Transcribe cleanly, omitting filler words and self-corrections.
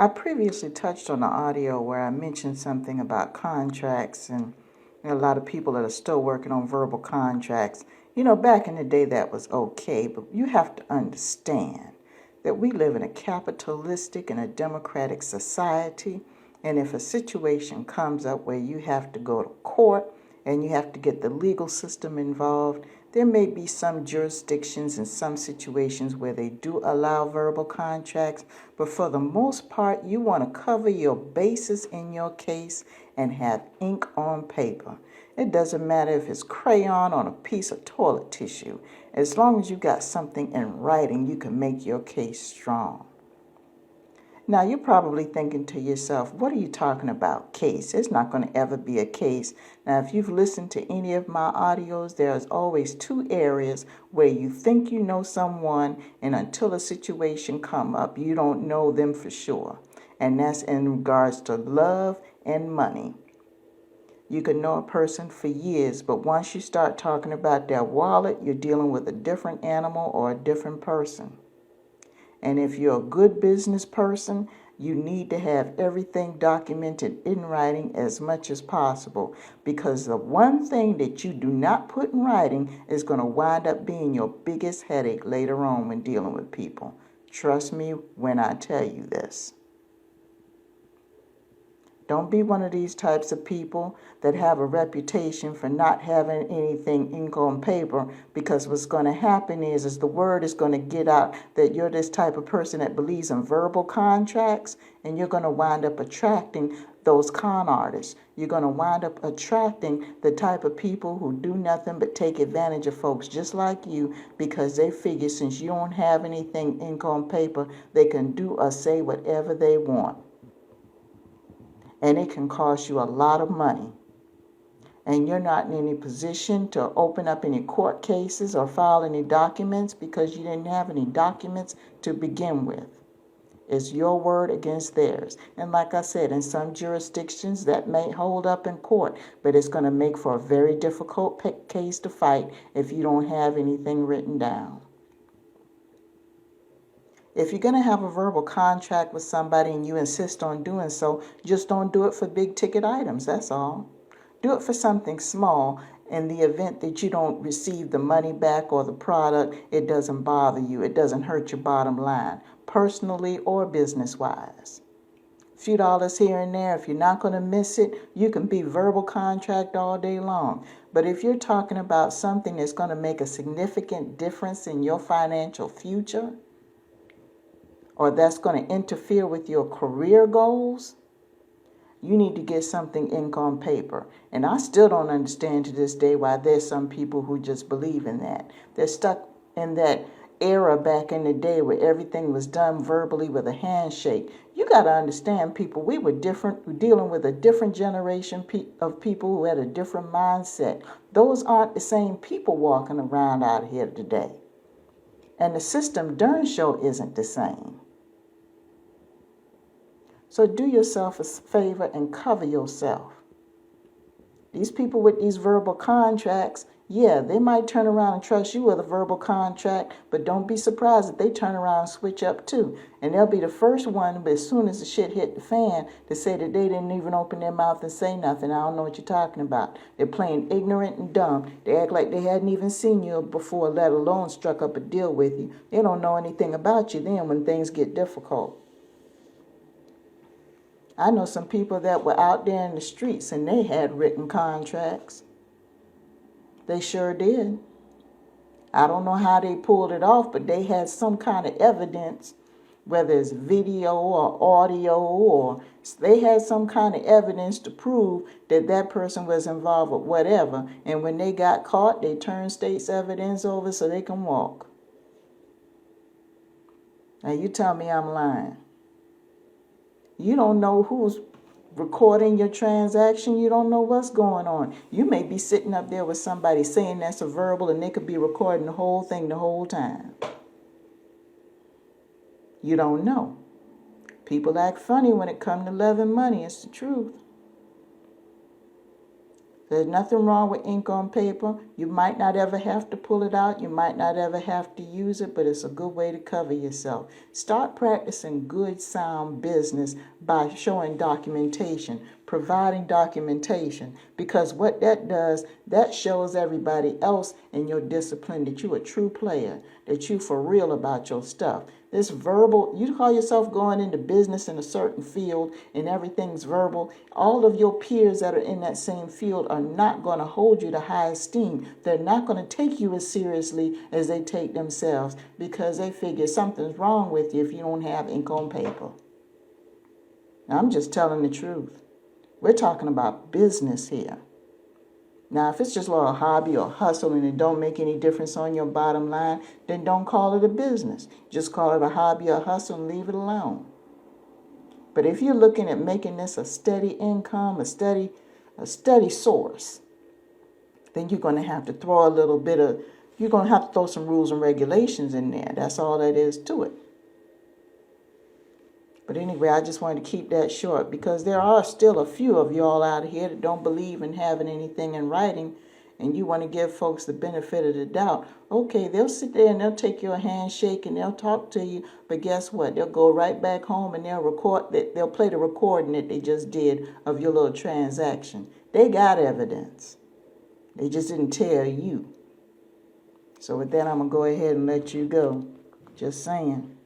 I previously touched on the audio where I mentioned something about contracts and a lot of people that are still working on verbal contracts. Back in the day that was okay, but you have to understand that we live in a capitalistic and a democratic society, and if a situation comes up where you have to go to court and you have to get the legal system involved, there may be some jurisdictions and some situations where they do allow verbal contracts, but for the most part, you want to cover your bases in your case and have ink on paper. It doesn't matter if it's crayon on a piece of toilet tissue. As long as you got something in writing, you can make your case strong. Now, you're probably thinking to yourself, what are you talking about, case? It's not going to ever be a case. Now, if you've listened to any of my audios, there's always two areas where you think you know someone, and until a situation come up, you don't know them for sure. And that's in regards to love and money. You can know a person for years, but once you start talking about their wallet, you're dealing with a different animal or a different person. And if you're a good business person, you need to have everything documented in writing as much as possible, because the one thing that you do not put in writing is going to wind up being your biggest headache later on when dealing with people. Trust me when I tell you this. Don't be one of these types of people that have a reputation for not having anything ink on paper, because what's going to happen is the word is going to get out that you're this type of person that believes in verbal contracts, and you're going to wind up attracting those con artists. You're going to wind up attracting the type of people who do nothing but take advantage of folks just like you, because they figure since you don't have anything ink on paper, they can do or say whatever they want. And it can cost you a lot of money. And you're not in any position to open up any court cases or file any documents because you didn't have any documents to begin with. It's your word against theirs. And like I said, in some jurisdictions that may hold up in court, but it's going to make for a very difficult case to fight if you don't have anything written down. If you're going to have a verbal contract with somebody and you insist on doing so, just don't do it for big ticket items, that's all. Do it for something small. In the event that you don't receive the money back or the product, it doesn't bother you. It doesn't hurt your bottom line, personally or business-wise. A few dollars here and there, if you're not going to miss it, you can be verbal contract all day long. But if you're talking about something that's going to make a significant difference in your financial future, or that's going to interfere with your career goals, you need to get something ink on paper. And I still don't understand to this day why there's some people who just believe in that. They're stuck in that era back in the day where everything was done verbally with a handshake. You got to understand, people, we were different. We're dealing with a different generation of people who had a different mindset. Those aren't the same people walking around out here today. And the system darn sure isn't the same. So do yourself a favor and cover yourself. These people with these verbal contracts, yeah, they might turn around and trust you with a verbal contract, but don't be surprised if they turn around and switch up too. And they'll be the first one, but as soon as the shit hit the fan, to say that they didn't even open their mouth and say nothing. I don't know what you're talking about. They're playing ignorant and dumb. They act like they hadn't even seen you before, let alone struck up a deal with you. They don't know anything about you then when things get difficult. I know some people that were out there in the streets and they had written contracts. They sure did. I don't know how they pulled it off, but they had some kind of evidence, whether it's video or audio, or they had some kind of evidence to prove that that person was involved with whatever. And when they got caught, they turned state's evidence over so they can walk. Now you tell me I'm lying. You don't know who's recording your transaction. You don't know what's going on. You may be sitting up there with somebody saying that's a verbal, and they could be recording the whole thing the whole time. You don't know. People act funny when it comes to love and money. It's the truth. There's nothing wrong with ink on paper. You might not ever have to pull it out. You might not ever have to use it, but it's a good way to cover yourself. Start practicing good, sound business by showing documentation, providing documentation, because what that does, that shows everybody else in your discipline that you're a true player, that you for real about your stuff. This verbal, you call yourself going into business in a certain field and everything's verbal. All of your peers that are in that same field are not going to hold you to high esteem. They're not going to take you as seriously as they take themselves because they figure something's wrong with you if you don't have ink on paper. Now, I'm just telling the truth. We're talking about business here. Now, if it's just a little hobby or hustle and it don't make any difference on your bottom line, then don't call it a business. Just call it a hobby or hustle and leave it alone. But if you're looking at making this a steady income, a steady source, then you're going to have to throw you're going to have to throw some rules and regulations in there. That's all that is to it. But anyway, I just wanted to keep that short because there are still a few of y'all out here that don't believe in having anything in writing, and you want to give folks the benefit of the doubt. Okay, they'll sit there and they'll take your handshake and they'll talk to you, but guess what? They'll go right back home and they'll play the recording that they just did of your little transaction. They got evidence. They just didn't tell you. So with that, I'm going to go ahead and let you go. Just saying.